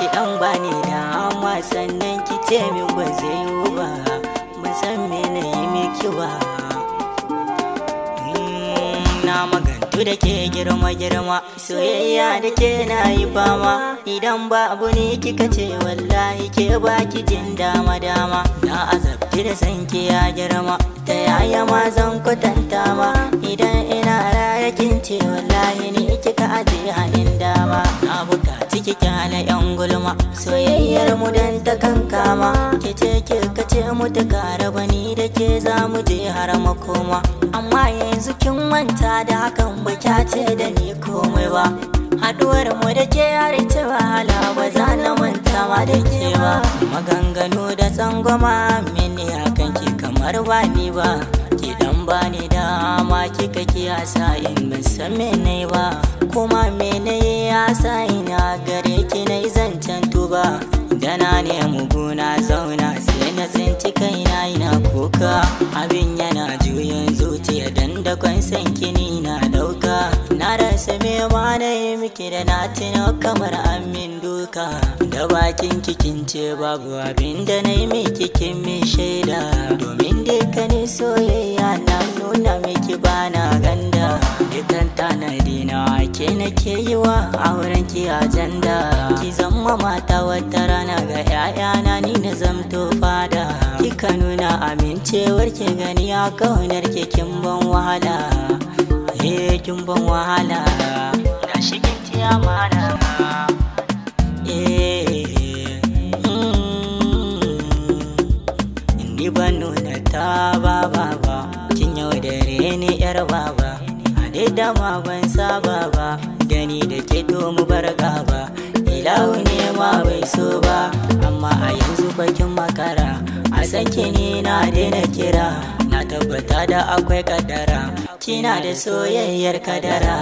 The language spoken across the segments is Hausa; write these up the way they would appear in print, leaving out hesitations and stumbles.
ki dan bani dama sannan ki ce min ba zai yi ba, ban san me na yi miki ba. Na magantu da ke girma soyayya da ke na yi fama, idan ba abu ne kika ce wallahi ke baki jin dama. Na azabci da san ki ya girma, ta yaya ma zan kwatanta ma, idan ina raya kin ce wallahi ni kika aje hannun dama. Na bukaci ki kyale yan gulma, soyayyar mu dan ta kankama, ke ce kika ce mu ta kara bani da ke za mu je har makoma. Amma yanzu kin manta da hakan ba kya ce da ni komai ba, haduwar mu da ke har ta wahala ba za na manta ma da ke ba. Maganganu da tsangwama mini hakan ki kamar ba ni ba, ki dan bani dama kika kiyasa in ban san mene ba, kuma mene ya sa ina gare ki na zancen tuba. Da na nemi guna zauna sai na tsinci kaina ina kuka, abin yana juyin zuciya dan da kwan san kini na dauka. Na rasa me ma na yi miki da na tuno kamar amin duka, da bakin kikin ce babu abin da na yi miki kin min shaida, domin dukkanin soyayya na nuna miki bana ganda. Dukan tanadi na ke nake yi wa auren ki ajanda, ki zama mata wata rana ga 'ya'yana ni na zamto fada. Kika nuna amincewar ki gani a kaunar ki kin ban wahala, kin ban wahala, gashi kin ci amana. Ni ban nuna ta ba, kin yaudare ni yar baba, a da ma ban saba ba, gani da ke to mu bar gaba. Ilahu ne ma bai so ba, amma a yanzu bakin makara, a sake ni na daina kira, na tabbata da akwai kaddara, kina da soyayyar kadara,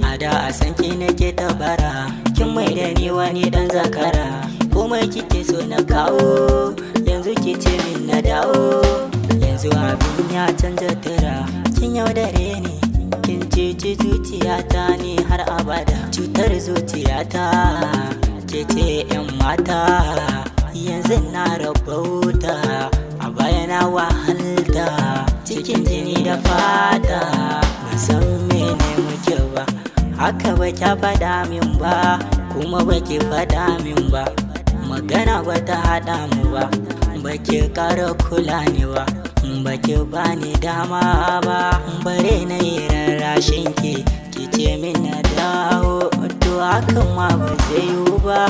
a da a san ki nake tabara, kin mai da ni wani dan zakara, kuma kike so na kawo yanzu ki ce min na dawo. Yanzu abin ya canza tura, kin yaudare ni, kin ceci zuciyata ni har abada, cutar zuciyata ke ce 'yan mata. Yanzu na rabauta, a baya na wahalta, cikin jini da fata, ban san mene muke ba, haka ba kya faɗa min ba, kuma ba ki faɗa min ba, magana ba ta haɗa mu ba, ba ki ƙara kula ni ba, ba ki bani dama ba, bare na yi rarrashin ki ce min na dawo, to hakan ma ba zai yiwu ba.